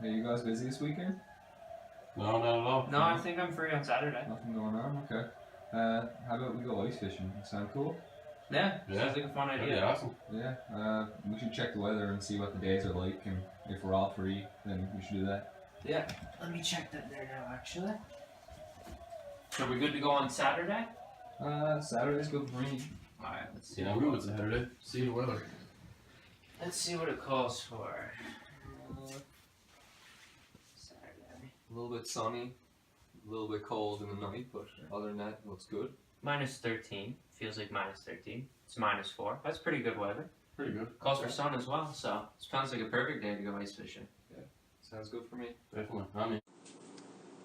Are you guys busy this weekend? No, not at all. No, I think I'm free on Saturday. Nothing going on? Okay. How about we go ice fishing? Sound cool? Yeah, Yeah. sounds like a fun That'd be idea. awesome. Yeah. We should check the weather and see what the days are like, and if we're all free, then we should do that. Yeah. Let me check that there now, actually. So we're good to go on Saturday? Saturday's good for me. Alright, let's see. Yeah, I'm good with Saturday. See the weather. Let's see what it calls for. Saturday. A little bit sunny, a little bit cold in the night, but other than that, it looks good. Minus 13. Feels like minus 13. It's minus 4. That's pretty good weather. Pretty good. Calls for sun as well, so it sounds like a perfect day to go ice fishing. Sounds good for me. Definitely. I mean,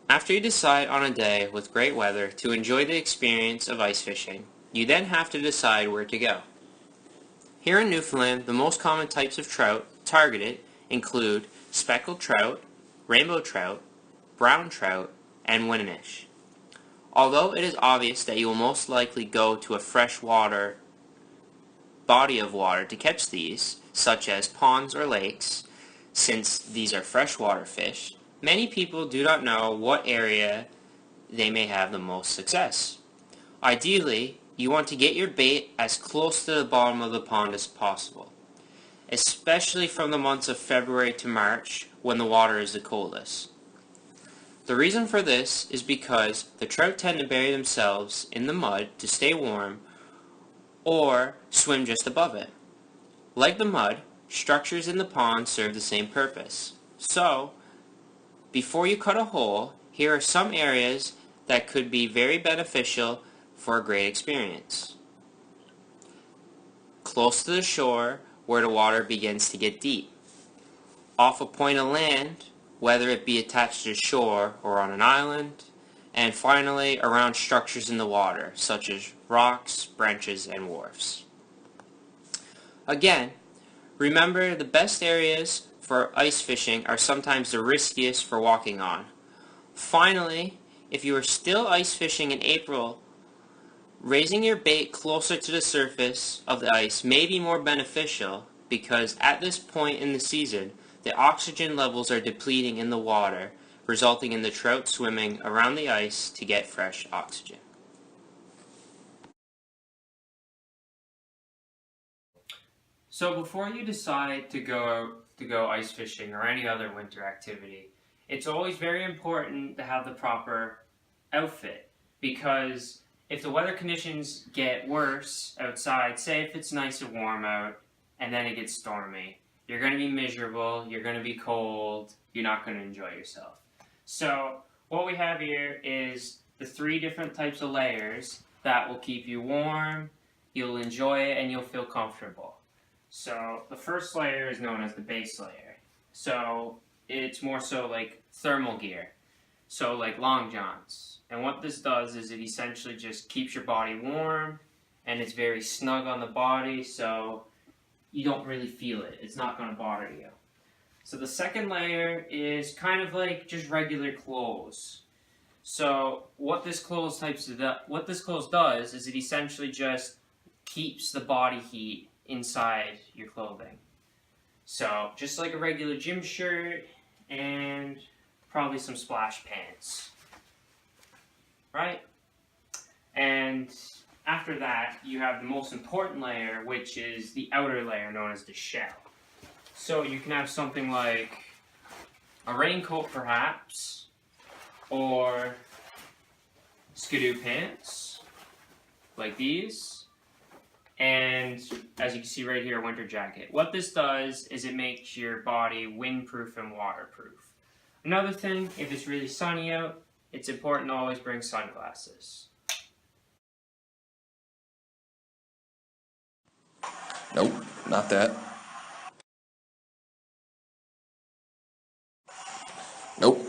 After you decide on a day with great weather to enjoy the experience of ice fishing, you then have to decide where to go. Here in Newfoundland, the most common types of trout targeted include speckled trout, rainbow trout, brown trout, and winnish. Although it is obvious that you will most likely go to a freshwater body of water to catch these, such as ponds or lakes, since these are freshwater fish, many people do not know what area they may have the most success. Ideally, you want to get your bait as close to the bottom of the pond as possible, especially from the months of February to March when the water is the coldest. The reason for this is because the trout tend to bury themselves in the mud to stay warm or swim just above it. Like the mud, structures in the pond serve the same purpose. So, before you cut a hole, here are some areas that could be very beneficial for a great experience. Close to the shore, where the water begins to get deep. Off a point of land, whether it be attached to the shore or on an island. And finally, around structures in the water, such as rocks, branches, and wharfs. Again, remember the best areas for ice fishing are sometimes the riskiest for walking on. Finally, if you are still ice fishing in April, raising your bait closer to the surface of the ice may be more beneficial because at this point in the season, the oxygen levels are depleting in the water, resulting in the trout swimming around the ice to get fresh oxygen. So before you decide to go ice fishing or any other winter activity, it's always very important to have the proper outfit, because if the weather conditions get worse outside, say if it's nice and warm out and then it gets stormy, you're going to be miserable, you're going to be cold, you're not going to enjoy yourself. So what we have here is the 3 different types of layers that will keep you warm, you'll enjoy it, and you'll feel comfortable. So the first layer is known as the base layer. So it's more so like thermal gear, so like long johns. And what this does is it essentially just keeps your body warm, and it's very snug on the body, so you don't really feel it. It's not going to bother you. So the second layer is kind of like just regular clothes. So what this clothes does is it essentially just keeps the body heat inside your clothing. So just like a regular gym shirt and probably some splash pants, right? And after that, you have the most important layer, which is the outer layer known as the shell. So you can have something like a raincoat perhaps, or skidoo pants, like these, and as you can see right here, a winter jacket. What this does is it makes your body windproof and waterproof. Another thing, if it's really sunny out, it's important to always bring sunglasses. Nope, not that. Nope,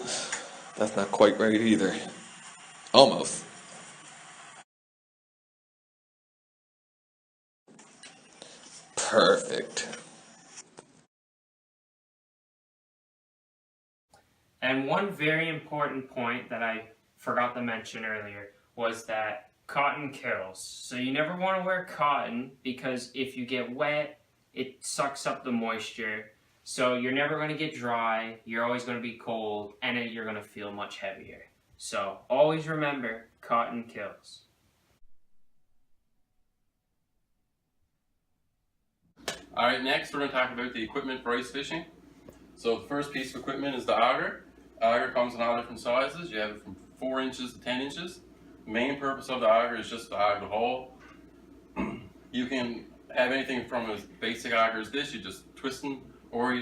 that's not quite right either. Almost. Perfect. And one very important point that I forgot to mention earlier was that cotton kills. So you never want to wear cotton because if you get wet, it sucks up the moisture. So you're never going to get dry, you're always going to be cold, and then you're going to feel much heavier. So always remember, cotton kills. Alright, next we're going to talk about the equipment for ice fishing. So the first piece of equipment is the auger. Auger comes in all different sizes. You have it from 4 inches to 10 inches. The main purpose of the auger is just to auger the hole. You can have anything from as basic auger as this, you just twist them, or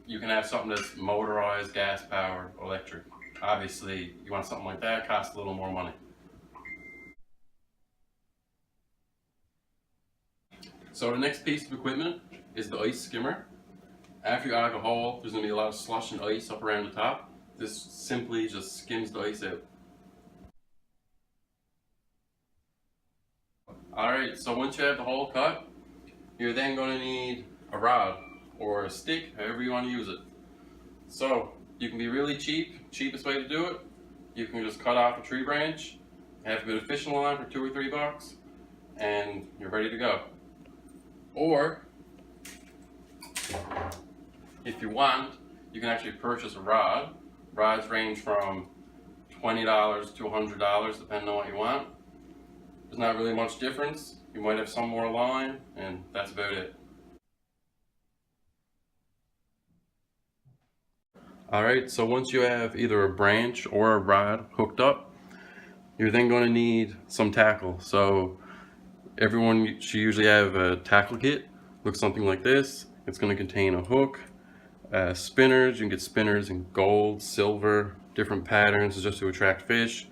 you can have something that's motorized, gas powered, electric. Obviously, you want something like that, it costs a little more money. So the next piece of equipment is the ice skimmer. After you auger a hole, there's going to be a lot of slush and ice up around the top. This simply just skims the ice out. Alright, so once you have the hole cut, you're then going to need a rod or a stick, however you want to use it. So you can be really cheap. Cheapest way to do it, you can just cut off a tree branch, have a bit of fishing line for $2 or $3, and you're ready to go. Or if you want, you can actually purchase a rod. Rods range from $20 to $100 depending on what you want. There's not really much difference. You might have some more line, and that's about it. Alright, so once you have either a branch or a rod hooked up, you're then going to need some tackle. So everyone should usually have a tackle kit. Looks something like this. It's going to contain a hook, spinners. You can get spinners in gold, silver, different patterns just to attract fish,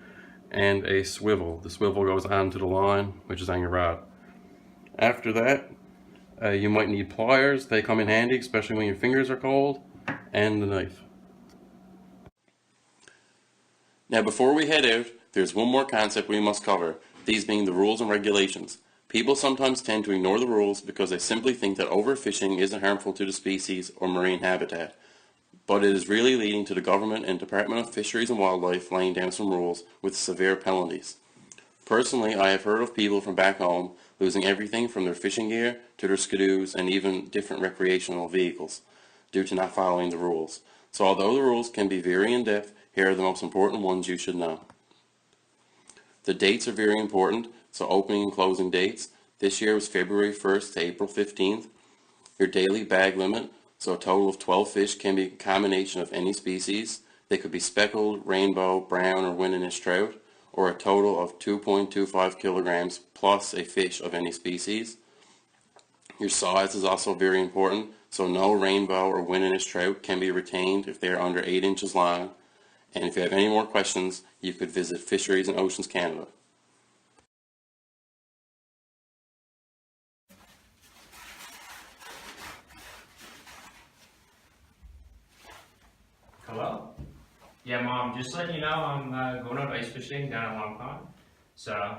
and a swivel. The swivel goes onto the line, which is on your rod. After that, you might need pliers. They come in handy, especially when your fingers are cold, and the knife. Now before we head out, there's one more concept we must cover, these being the rules and regulations. People sometimes tend to ignore the rules because they simply think that overfishing isn't harmful to the species or marine habitat. But it is really leading to the government and Department of Fisheries and Wildlife laying down some rules with severe penalties. Personally, I have heard of people from back home losing everything from their fishing gear to their skidoos and even different recreational vehicles due to not following the rules. So although the rules can be very in-depth, here are the most important ones you should know. The dates are very important, so opening and closing dates. This year was February 1st to April 15th. Your daily bag limit, so a total of 12 fish can be a combination of any species. They could be speckled, rainbow, brown, or windiness trout, or a total of 2.25 kilograms plus a fish of any species. Your size is also very important, so no rainbow or windiness trout can be retained if they are under 8 inches long. And if you have any more questions, you could visit Fisheries and Oceans Canada. Hello? Yeah, Mom, just letting you know I'm going out ice fishing down at Long Pond. So,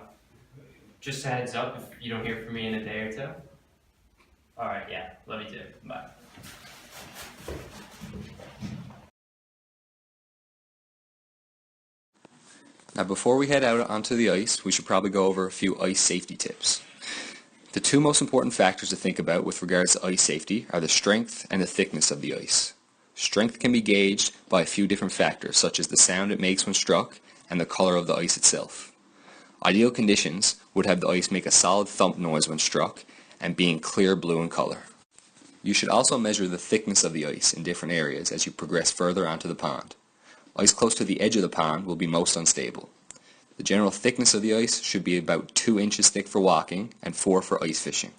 just a heads up if you don't hear from me in a day or two. Alright, yeah, love you too. Bye. Now before we head out onto the ice, we should probably go over a few ice safety tips. The two most important factors to think about with regards to ice safety are the strength and the thickness of the ice. Strength can be gauged by a few different factors, such as the sound it makes when struck and the color of the ice itself. Ideal conditions would have the ice make a solid thump noise when struck and being clear blue in color. You should also measure the thickness of the ice in different areas as you progress further onto the pond. Ice close to the edge of the pond will be most unstable. The general thickness of the ice should be about 2 inches thick for walking and 4 for ice fishing.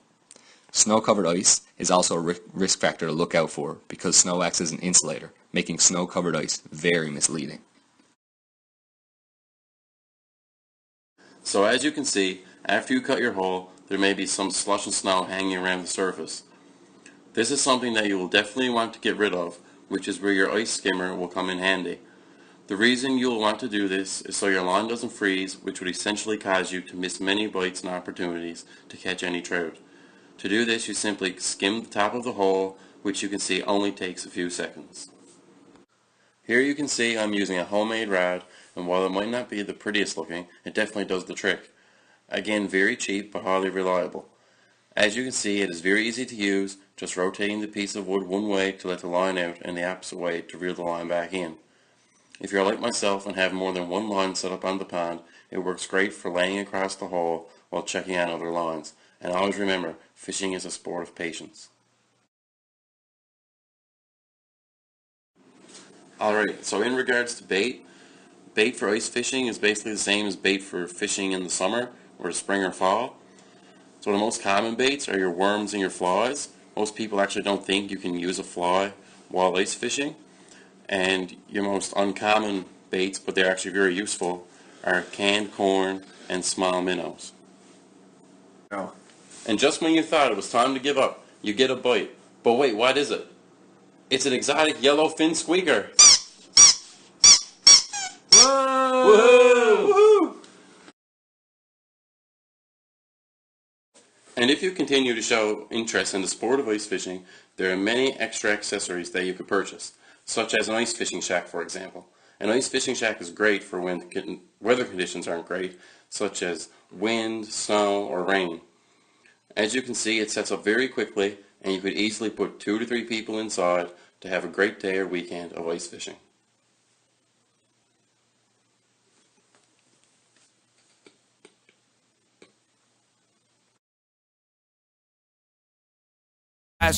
Snow-covered ice is also a risk factor to look out for because snow acts as an insulator, making snow-covered ice very misleading. So as you can see, after you cut your hole, there may be some slush and snow hanging around the surface. This is something that you will definitely want to get rid of, which is where your ice skimmer will come in handy. The reason you'll want to do this is so your line doesn't freeze, which would essentially cause you to miss many bites and opportunities to catch any trout. To do this, you simply skim the top of the hole, which you can see only takes a few seconds. Here you can see I'm using a homemade rod, and while it might not be the prettiest looking, it definitely does the trick. Again, very cheap but highly reliable. As you can see, it is very easy to use, just rotating the piece of wood one way to let the line out and the opposite way to reel the line back in. If you're like myself and have more than one line set up on the pond, it works great for laying across the hole while checking on other lines. And always remember, fishing is a sport of patience. Alright, so in regards to bait for ice fishing is basically the same as bait for fishing in the summer or spring or fall. So the most common baits are your worms and your flies. Most people actually don't think you can use a fly while ice fishing. And your most uncommon baits, but they're actually very useful, are canned corn and small minnows. Oh. And just when you thought it was time to give up, you get a bite. But wait, what is it? It's an exotic yellowfin squeaker. Whoa! Woohoo! And if you continue to show interest in the sport of ice fishing, there are many extra accessories that you could purchase, such as an ice fishing shack, for example. An ice fishing shack is great for when weather conditions aren't great, such as wind, snow, or rain. As you can see, it sets up very quickly, and you could easily put 2 to 3 people inside to have a great day or weekend of ice fishing.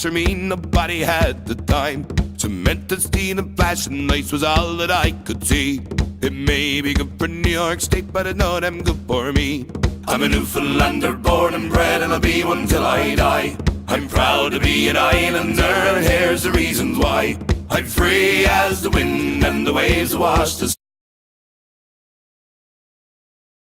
For me, nobody had the time. Cement and steel and flashing lights was all that I could see. It may be good for New York State, but I know them good for me. I'm a Newfoundlander, born and bred, and I'll be one till I die. I'm proud to be an islander, and here's the reasons why. I'm free as the wind, and the waves wash the